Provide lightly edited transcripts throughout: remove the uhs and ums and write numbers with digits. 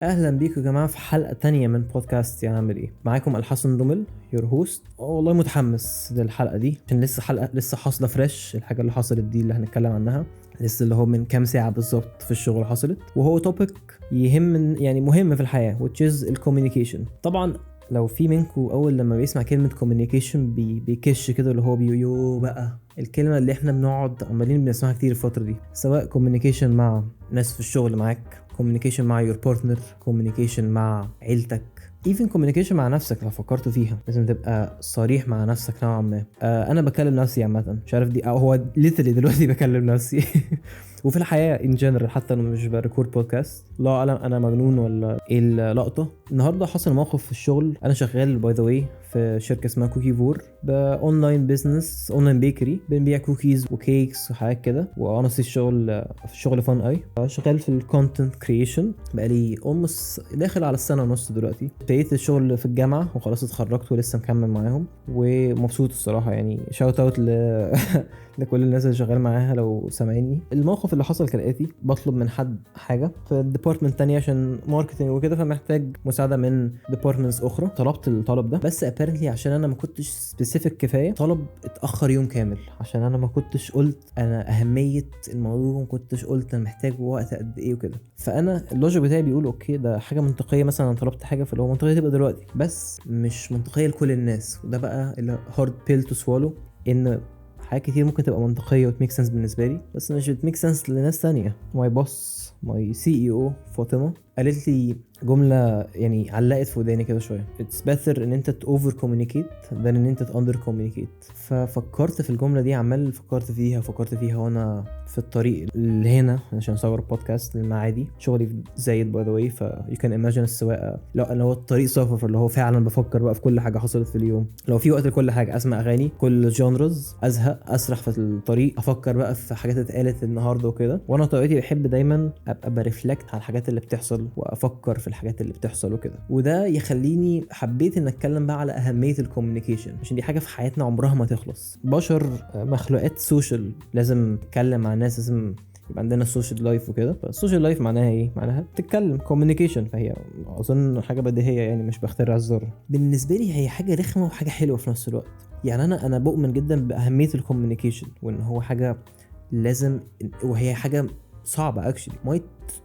اهلا بيكم يا جماعه في حلقه تانية من بودكاست يا عامل ايه. معاكم الحسن رمل يور هوست. والله متحمس للحلقه دي عشان لسه حلقه لسه حاصله فريش. الحاجه اللي حصلت دي اللي هنتكلم عنها لسه اللي هو من كام ساعه بالظبط في الشغل حصلت، وهو توبيك يعني مهم في الحياه which is الكوميونيكيشن. طبعا لو في منكم اول لما بيسمع كلمه كوميونيكيشن بيكش كده اللي هو بيو بقى الكلمه اللي احنا بنقعد عمالين بنسمعها كتير الفتره دي، سواء كوميونيكيشن مع ناس في الشغل معاك، communication مع your partner، communication مع عيلتك، even communication مع نفسك. لو فكرت فيها لازم تبقى صريح مع نفسك نوعا ما. انا بكلم نفسي عامه، مش عارف دي أو هو literally دلوقتي بكلم نفسي وفي الحياه in general، حتى انا مش بريكورد بودكاست. لا اعلم انا مجنون ولا ايه اللقطه. النهارده حصل موقف في الشغل. انا شغال باي ذا واي في شركه اسمها كوكي فور، باونلاين بزنس، اونلاين بيكري، بنبيع كوكيز وكيكس وحاجات كده. وانا الشغل فان اي شغال في الكونتنت كرييشن بقالي داخل على السنه ونص دلوقتي. ابتديت الشغل في الجامعه وخلاص اتخرجت ولسه مكمل معاهم ومبسوط الصراحه. يعني شاوت اوت لكل الناس اللي شغال معاها لو سامعيني. الموقف اللي حصل كالاتي: بطلب من حد حاجه في الديبارتمنت تانية عشان ماركتنج وكده، فمحتاج مساعده من ديبارتمنتس اخرى. طلبت الطلب ده، بس apparently عشان انا ما كنتش سبيسيفيك كفايه طلب اتاخر يوم كامل، عشان انا ما كنتش قلت انا اهميه الموضوع، وما كنتش قلت انا محتاج وقت قد ايه وكده. فانا اللوجيك بتاعي بيقول اوكي ده حاجه منطقيه، مثلا انا طلبت حاجه فاللي هو منطقيه تبقى دلوقتي، بس مش منطقيه لكل الناس. وده بقى الهارد بيل تو سوالو، ان حاجات كتير ممكن تبقى منطقيه وتميك سنس بالنسبه لي، بس مش بتميك سنس لناس تانية. ماي سي اي او فاطمه قالت لي جمله يعني علقت في وداني كده شويه: it's better ان انت اوفر كوميونيكيت than ان انت اندر كوميونيكيت. ففكرت في الجمله دي، عمال فكرت فيها وانا في الطريق اللي هنا عشان اصور بودكاست للمعادي. شغلي في زايد باي ذا واي، فيو كان ايماجين السواقه. لو هو الطريق سفر، اللي هو فعلا بفكر بقى في كل حاجه حصلت في اليوم. لو في وقت لكل حاجه، اسمع اغاني كل جانرز، ازهق اسرح في الطريق، افكر بقى في حاجات اتقالت النهارده وكده. وانا طبيعتي بحب دايما ابقى بريفلكت على الحاجات اللي بتحصل وافكر في الحاجات اللي بتحصل وكده. وده يخليني حبيت ان اتكلم بقى على اهميه الكوميونيكيشن، عشان دي حاجه في حياتنا عمرها ما تخلص. بشر مخلوقات سوشيال، لازم نتكلم مع الناس، لازم يبقى عندنا السوشيال لايف وكده. فالسوشيال لايف معناها ايه؟ معناها تتكلم، كوميونيكيشن. فهي اظن حاجه بديهيه، يعني مش بخترع الزر. بالنسبه لي هي حاجه رخمه وحاجه حلوه في نفس الوقت. يعني انا بؤمن جدا باهميه الكوميونيكيشن، وان هو حاجه لازم، وهي حاجه صعبه اكشلي. مايت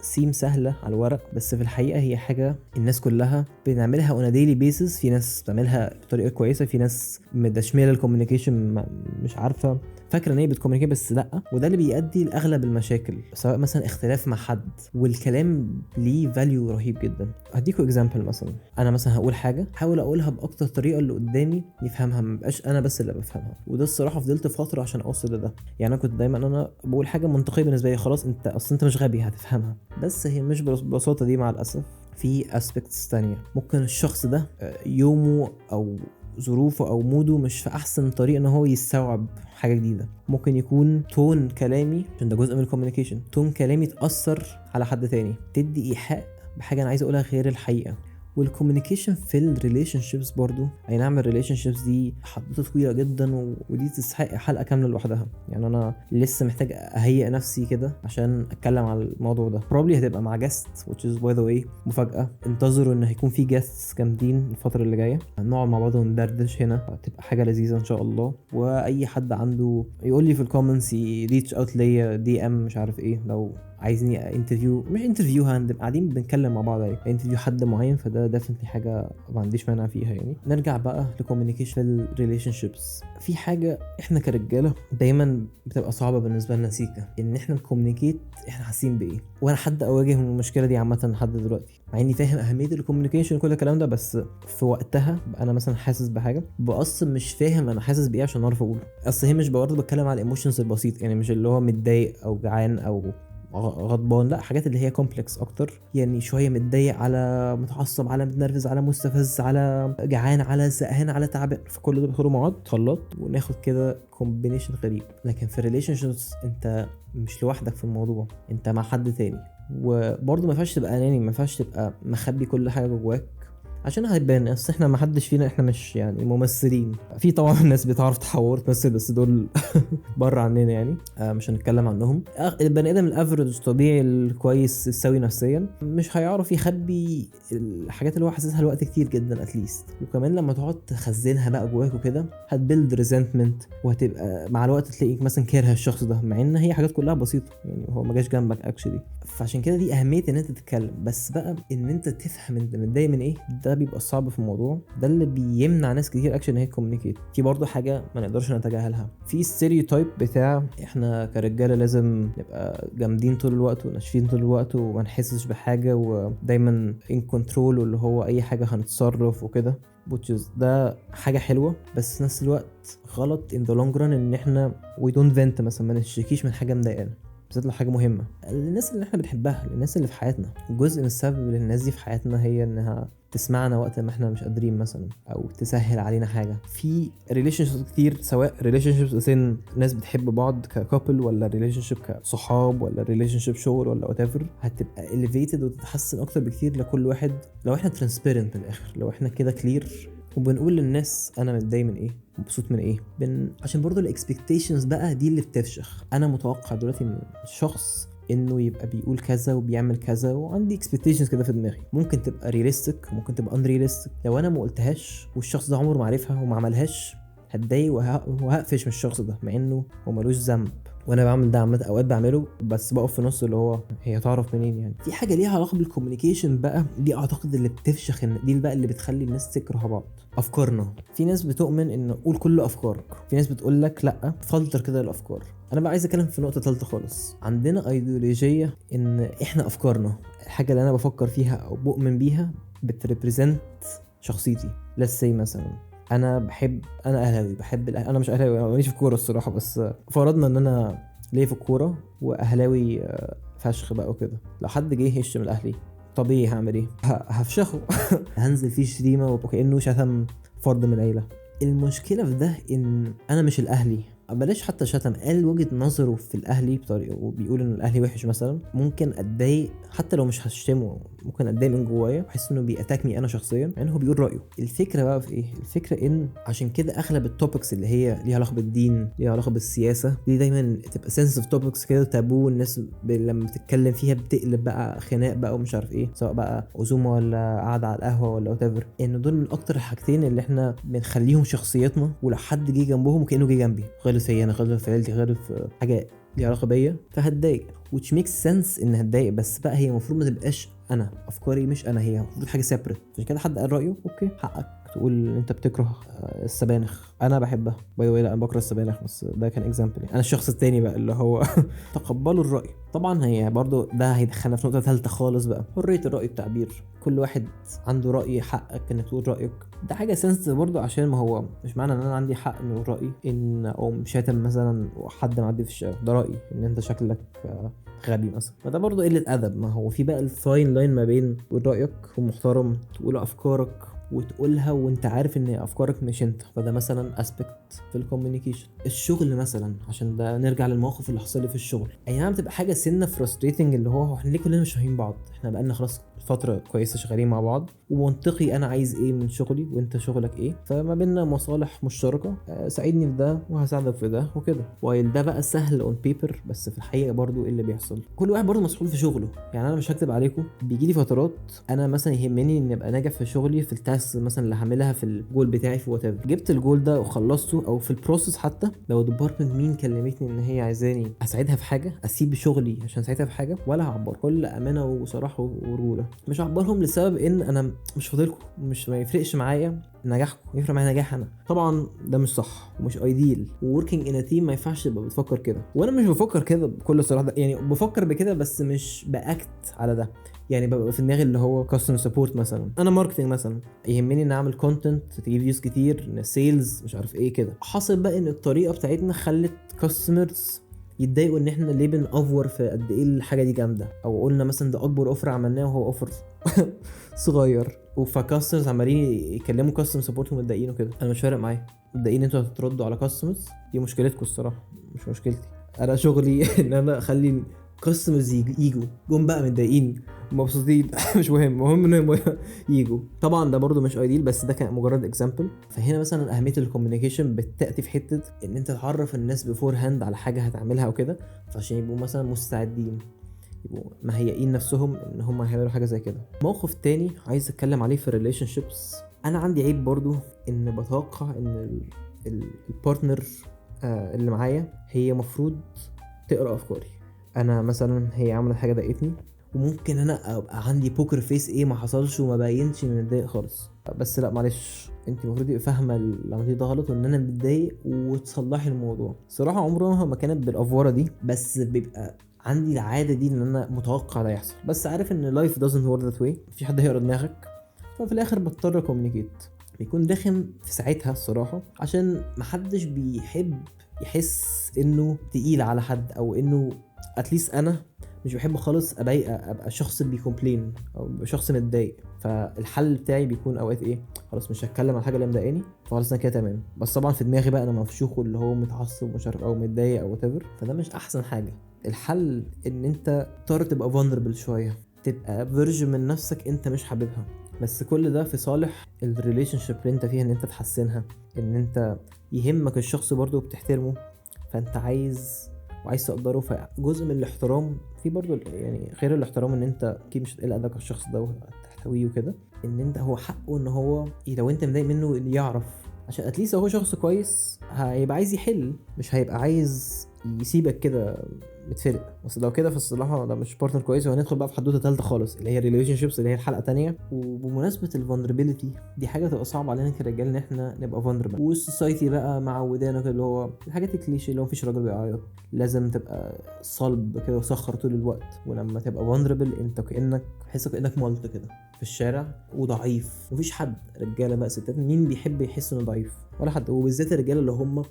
سيم سهله على الورق، بس في الحقيقه هي حاجه الناس كلها بنعملها اون ديلي بيسز. في ناس بتعملها بطريقه كويسه، في ناس مدشمله الكوميونيكيشن مش عارفه، فاكره ان هي بتكومينيكيت بس لا. وده اللي بيؤدي لاغلب المشاكل، سواء مثلا اختلاف مع حد والكلام ليه فاليو رهيب جدا. هديكوا اكزامبل. مثلا انا مثلا هقول حاجه، حاول اقولها باكتر طريقه اللي قدامي يفهمها، ما بقاش انا بس اللي بفهمها. وده الصراحه فضلت فتره عشان اوصل لده. يعني انا كنت دايما انا بقول حاجه منطقيه بالنسبه لي، خلاص انت اصلا انت مش غبي هتفهمها، بس هي مش بالبساطه دي مع الاسف. في اسبكتس تانية، ممكن الشخص ده يومه او ظروفه او موده مش في احسن طريقه ان هو يستوعب حاجه جديده. ممكن يكون تون كلامي، عشان ده جزء من الكوميونيكيشن، تون كلامي تاثر على حد تاني، تدي ايحاء بحاجه انا عايز اقولها غير الحقيقه. والكوميونيكيشن في الريليشن شيبس برضو، اي نعم الريليشن شيبس دي حدوته طويله جدا ودي تستحق حلقه كامله لوحدها. يعني انا لسه محتاج اهيئ نفسي كده عشان اتكلم على الموضوع ده. probably هتبقى مع جاست which is by the way مفاجاه. انتظروا ان هيكون في جاستس جامدين الفتره اللي جايه، هنقعد مع بعض وندردش هنا، هتبقى حاجه لذيذه ان شاء الله. واي حد عنده يقول لي في الكومنتس، يريتش اوت ليا دي ام مش عارف ايه، لو عايزني انترفيو، مش انترفيو، هنبقى قاعدين بنتكلم مع بعض يعني انترفيو حد معين، فده ديفنتلي حاجه ما عنديش مانع فيها. يعني نرجع بقى لكوميونيكيشن في الريليشن شيبس. في حاجه احنا كرجاله دايما بتبقى صعبه بالنسبه لنا سيكا، ان احنا نكوميونيكيت احنا حاسين بايه. وانا حد اواجه المشكله دي عامه لحد دلوقتي، مع اني فاهم اهميه الكوميونيكيشن وكل الكلام ده، بس في وقتها انا مثلا حاسس بحاجه اصلا مش فاهم انا حاسس بايه عشان اعرف اقوله. اصل هي مش برضه بتكلم على الايموشنز البسيط، يعني مش اللي هو متضايق او جعان او غضبان، لا، حاجات اللي هي كومبلكس اكتر. يعني شويه متضايق، على متعصب، على متنرفز، على مستفز، على جعان، على زهقان، على تعبان. فكل ده بيدخلوا مع بعض خلاط وناخد كده كومبينيشن غريب. لكن في الريليشن شيبس انت مش لوحدك في الموضوع، انت مع حد تاني. وبرضه ما ينفعش تبقى اناني، ما ينفعش تبقى مخبي كل حاجه جواك عشان هيبان، اصل احنا ما حدش فينا احنا مش يعني ممثلين. في طبعا ناس بتعرف تحور تمثل بس دول بره عننا يعني، مش هنتكلم عنهم. البني ادم الافريج طبيعي الكويس السوي نفسيا مش هيعرف يخبي الحاجات اللي هو حاسسها الوقت كتير جدا اتليست. وكمان لما تقعد تخزنها بقى جواك وكده هتبيلد ريزنتمنت، وهتبقى مع الوقت تلاقيك مثلا كاره الشخص ده مع ان هي حاجات كلها بسيطه يعني، هو ما جاش جنبك اكشلي. فعشان كده دي اهميه ان انت تتكلم، بس بقى ان انت تفهم انت متضايق من ايه ده بيبقى صعب في الموضوع ده، اللي بيمنع ناس كتير اكشن ان هي كوميونيكيت. في برضه حاجه ما نقدرش نتجاهلها، في ستيريوتايب بتاع احنا كرجاله لازم نبقى جامدين طول الوقت وناشفين طول الوقت وما نحسش بحاجه ودايما ان كنترول، واللي هو اي حاجه هنتصرف وكده. ده حاجه حلوه بس في نفس الوقت غلط in the long run، ان احنا we don't vent مثلا، ما نشتكيش من حاجه مضايقانا بالذات لو حاجه مهمه. الناس اللي احنا بنحبها، الناس اللي في حياتنا، جزء من السبب اللي الناس دي في حياتنا هي انها تسمعنا وقت ما احنا مش قادرين مثلا، او تسهل علينا حاجه. في ريليشنشيبس كتير، سواء ريليشنشيبس بين ناس بتحب بعض ككابل، ولا ريليشنشيب كصحاب، ولا ريليشنشيب شغل، ولا وات ايفر، هتبقى elevated وتتحسن اكتر بكتير لكل واحد لو احنا ترانسبيرنت من الاخر، لو احنا كده كلير وبنقول للناس انا متضايق من ايه، مبسوط من ايه. عشان برضو الاكسبكتيشنز بقى دي اللي بتفشخ. انا متوقع دلوقتي من الشخص انه يبقى بيقول كذا وبيعمل كذا، وعندي اكسبكتيشنز كده في دماغي، ممكن تبقى رياليستيك ممكن تبقى انرياليستيك. لو انا ما قلتهاش والشخص ده عمره ما عرفها وما عملهاش، هتضايق وهقفش من الشخص ده مع انه هو ملوش ذنب. وانا بعمل ده عامه، اوقات بعمله بس بقف في نص اللي هو هي تعرف منين يعني. في حاجه ليها علاقه بالكوميونيكيشن بقى، دي اعتقد اللي بتفشخ، ان دي بقى اللي بتخلي الناس تكره بعض. افكارنا، في ناس بتؤمن ان قول كل افكارك، في ناس بتقول لك لا فلتر كده الافكار. انا بقى عايز اتكلم في نقطه ثالثه خالص. عندنا ايديولوجيه ان احنا افكارنا، الحاجه اللي انا بفكر فيها او بؤمن بيها بتريبريزنت شخصيتي. let's say مثلا انا اهلاوي، بحب انا مش اهلاوي، انا ماليش في الكوره الصراحه، بس فرضنا ان انا ليه في الكوره واهلاوي فشخ بقى وكده. لو حد جه يشتم الاهلي طبيعي هعمل ايه؟ هفشخه هنزل فيه شتيمه وكانه شتم فرد من العيله. المشكله في ده ان انا مش الاهلي، بلاش حتى شتم، قال وجهة نظره في الاهلي بطريقه وبيقول ان الاهلي وحش مثلا، ممكن اتضايق حتى لو مش هشتمه، ممكن اتضايق من جوايا، بحس انه بيأتاكني انا شخصيا يعني هو بيقول رايه. الفكره بقى في ايه؟ الفكره ان عشان كده اغلب التوبكس اللي هي ليها علاقه بالدين، ليها علاقه بالسياسه، دي دايما تبقى سنسيتيف توبكس كده، تابو. الناس لما بتتكلم فيها بتقلب بقى خناق بقى ومش عارف ايه، سواء بقى عزومه ولا قعده على القهوه ولا وات ايفر. ان دول من اكتر الحاجتين اللي احنا بنخليهم شخصيتنا، ولو حد جه جنبهم وكانه جه جنبي، غلط فيا انا، غلط في عيلتي، غلط في حاجه ليها علاقه بيا، فهتضايق. which makes sense ان هتضايق، بس بقى هي المفروض ما تبقاش انا افكاري، مش انا، هي المفروض حاجه سيبريت. عشان كده حد قال رايه، اوكي حقك تقول انت بتكره السبانخ، انا بحبها باي لا انا بكره السبانخ، بس ده كان اكزامبل يعني. انا الشخص التاني بقى اللي هو تقبلوا الراي. طبعا هي برضو ده هيدخلنا في نقطه ثالثه خالص بقى، حريه الراي، التعبير. كل واحد عنده راي، حقك انك تقول رايك. ده حاجه سنسيتيف برضو، عشان ما هو مش معنى ان انا عندي حق انه رايي ان او شاتم مثلا حد معدي في الشارع ده رايي ان انت شكلك غبي مثلا، فده برضو قله ادب. ما هو في بقى الفاين لاين ما بين تقول رايك ومحترم تقول افكارك وتقولها وانت عارف ان افكارك مش انت، فده مثلا اسبكت في الكوميونيكيشن. الشغل مثلا، عشان ده نرجع للمواقف اللي حصل لي في الشغل، اي نعم بتبقى حاجه سنه فرستريتنج، اللي هو احنا ليه كلنا مش فاهمين بعض، احنا بقالنا خلاص فتره كويسه شغالين مع بعض، ومنطقي انا عايز ايه من شغلي وانت شغلك ايه، فما بيننا مصالح مشتركه، ساعدني في ده وهساعدك في ده وكده. وايل ده بقى سهل اون بيبر، بس في الحقيقه برضو ايه اللي بيحصل، كل واحد برضو مسؤول في شغله. يعني انا مش هكتب عليكم، بيجي لي فترات انا مثلا يهمني ان ابقى ناجح في شغلي، في التاسك مثلا اللي هعملها في الجول بتاعي في وات ايفر، جبت الجول ده وخلصته، او في البروسيس حتى لو ديبارتمنت مين كلمتني ان هي عايزاني اساعدها في حاجه، اسيب شغلي عشان اساعدها في حاجه، ولا هعبر بكل امانه وصراحه ورجوله. مش هعبرهم لسبب ان انا مش فاضلكم، مش ما يفرقش معايا نجاحكم، يفرق معايا نجاح انا. طبعا ده مش صح ومش ايديل، ووركينج ان تيم ما ينفعش تبقى بتفكر كده، وانا مش بفكر كده بكل صراحه، يعني بفكر بكده بس مش باكت على ده. يعني ببقى في دماغي اللي هو كاستمر سبورت مثلا، انا ماركتنج مثلا، يهمني ان اعمل كونتنت تجيب فيوز كتير، سيلز مش عارف ايه كده. حاصل بقى ان الطريقه بتاعتنا خلت كاستمرز يتضايقوا ان احنا ليه بنأفور في قد ايه الحاجه دي جامده، او قلنا مثلا ده اكبر اوفر عملناه وهو اوفر صغير، وفكاستمرز عمالين يكلموا كاستمر سبورت ومتضايقين وكده. انا مش فارق معايا، متضايقين انتوا هتردوا على كاستمرز، دي مشكلتكم الصراحه مش مشكلتي. انا شغلي ان انا اخلي كاستمرز يجوا جم بقى متضايقين مبسوطين مش مهم، المهم انهم يجوا. طبعا ده برضو مش ايديل، بس ده كان مجرد اكزامبل. فهنا مثلا اهميه الكوميونيكيشن بتاتي في حته ان انت تعرف الناس بيفور هاند على حاجه هتعملها وكده، فعشان يبقوا مثلا مستعدين، يبقوا مهيئين نفسهم ان هم هيعملوا حاجه زي كده. موقف تاني عايز اتكلم عليه في الريليشن شيبس، انا عندي عيب برضو ان بتوقع ان البارتنر اللي معايا هي مفروض تقرا افكاري. انا مثلا هي عملت حاجه ضايقتني، وممكن انا ابقى عندي بوكر فيس ايه ما حصلش وما باينش ان متضايق خالص، بس لا معلش، انت المفروض تبقى فاهمه اللي عملتيه ده غلط وان انا متضايق وتصلحي الموضوع. صراحه عمرها ما كانت بالافوره دي، بس بيبقى عندي العاده دي ان انا متوقع ده يحصل، بس عارف ان life doesn't work that way، في حد هيقرا دماغك. ففي الاخر بضطر كوميونيكيت، بيكون داخل في ساعتها الصراحه، عشان محدش بيحب يحس انه تقيل على حد، او انه اتليست انا مش بحب خالص ابقى شخص بيكومبلين او شخص متضايق. فالحل بتاعي بيكون اوقات ايه، خلاص مش هتكلم عن الحاجه اللي مضايقاني، فخلاص انا كده تمام. بس طبعا في دماغي بقى انا مفشوخ اللي هو متعصب ومش عارف او متضايق او whatever، فده مش احسن حاجه. الحل ان انت تضطر تبقى vulnerable شويه، تبقى فيرجن من نفسك انت مش حاببها، بس كل ده في صالح الريليشن شيب اللي انت فيها، ان انت تحسنها، ان انت يهمك الشخص برضو بتحترمه، فانت عايز تقدره. فجزء من الاحترام في برضو يعني غير الاحترام ان انت اكيد مش هتقل ادبك على الشخص ده وتحتويه وكده، ان انت هو حقه ان هو لو انت مضايق منه اللي يعرف، عشان اتليست هو شخص كويس هيبقى عايز يحل، مش هيبقى عايز يسيبك كده متفرق. بس لو كده في الصراحه ده مش بارتنر كويس، وهندخل بقى في حدوته ثالثه خالص اللي هي ريليشن شيبس، اللي هي الحلقه تانية. وبمناسبه الفولنربيليتي دي، حاجه تبقى صعبه علينا كرجال ان احنا نبقى فولنربل، والسوسايتي بقى معودانا كده اللي هو الحاجات الكليشيه اللي هو مفيش راجل بيعيط، لازم تبقى صلب كده وسخر طول الوقت، ولما تبقى فولنربل انت كانك مالت كده في الشارع وضعيف. مفيش حد، رجاله بقى ستات، مين بيحب يحس انه ضعيف؟ ولا حد. وبالذات الرجاله اللي هم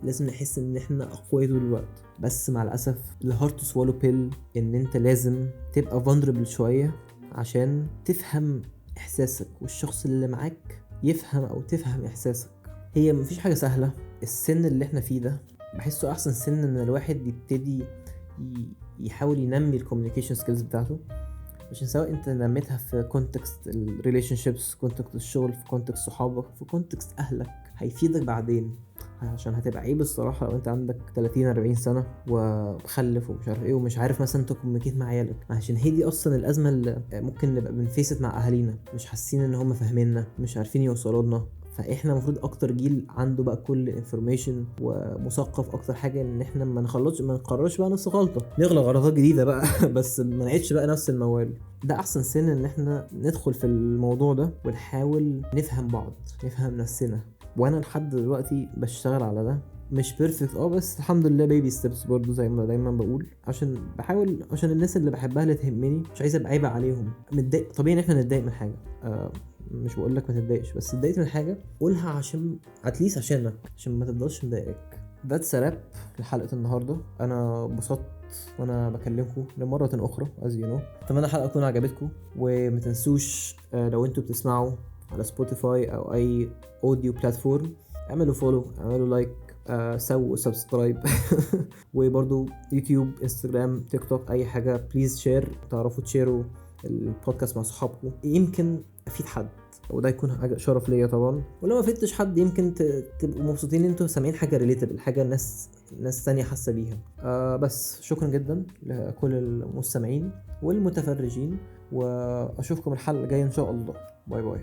لازم نحس ان احنا اقوياء طول الوقت. بس مع الاسف الهارد تو سوالو بيل ان انت لازم تبقى فولنربل شويه عشان تفهم احساسك والشخص اللي معاك يفهم او تفهم احساسك. هي مفيش حاجه سهله. السن اللي احنا فيه ده بحسه احسن سن ان الواحد يبتدي يحاول ينمي الكوميونيكيشن سكيلز بتاعته، عشان سواء انت نميتها في كونتكست الريليشن شيبس، كونتكست الشغل، في كونتكست صحابك، في كونتكست اهلك، هيفيدك بعدين. عشان هتبقى عيب الصراحه لو انت عندك 30 40 سنه ومخلف ومش عارف ايه ومش عارف مثلا تكوميونيكيت مع عيالك، عشان هي دي اصلا الازمه اللي ممكن نبقى بنفيست مع اهالينا، مش حاسين ان هم فاهميننا، مش عارفين يوصلوا لنا. فاحنا المفروض اكتر جيل عنده بقى كل انفورميشن ومثقف اكتر حاجه، ان احنا ما نقررش بقى نفس غلطه، نغلط غلطات جديده بقى بس ما نعيدش بقى نفس الموال. ده احسن سن ان احنا ندخل في الموضوع ده ونحاول نفهم بعض، نفهم نفسنا. وانا لحد دلوقتي بشتغل على ده، مش بيرفكت بس الحمد لله بيبي ستيبس برضو زي ما دايما بقول، عشان بحاول عشان الناس اللي بحبها اللي تهمني مش عايز ابقى عيبه عليهم. متضايق طبيعي ان احنا نتضايق من حاجه، مش بقول لك ما تتضايقش، بس اتضايقت من حاجه قولها عشان اتليست عشان ما تفضلش مضايقك. ده سراب لحلقه النهارده. انا انبسطت وانا بكلمكم لمره اخرى as you know. اتمنى الحلقه تكون عجبتكم، وما تنسوش لو انتوا بتسمعوا على سبوتيفاي او اي اوديو بلاتفورم، اعملوا فولو، اعملوا لايك، سووا سبسكرايب وبرضو يوتيوب، انستجرام، تيك توك، اي حاجه بليز شير. تعرفوا تشيروا البودكاست مع صحابكم، يمكن افيد حد، وده يكون حاجه شرف ليا طبعا. ولو ما فدتش حد يمكن تبقوا مبسوطين ان انتوا سامعين حاجه ريليتابل، حاجه ناس ثانيه حاسه بيها. بس شكرا جدا لكل المستمعين والمتفرجين، واشوفكم الحلقه الجايه ان شاء الله. باي باي.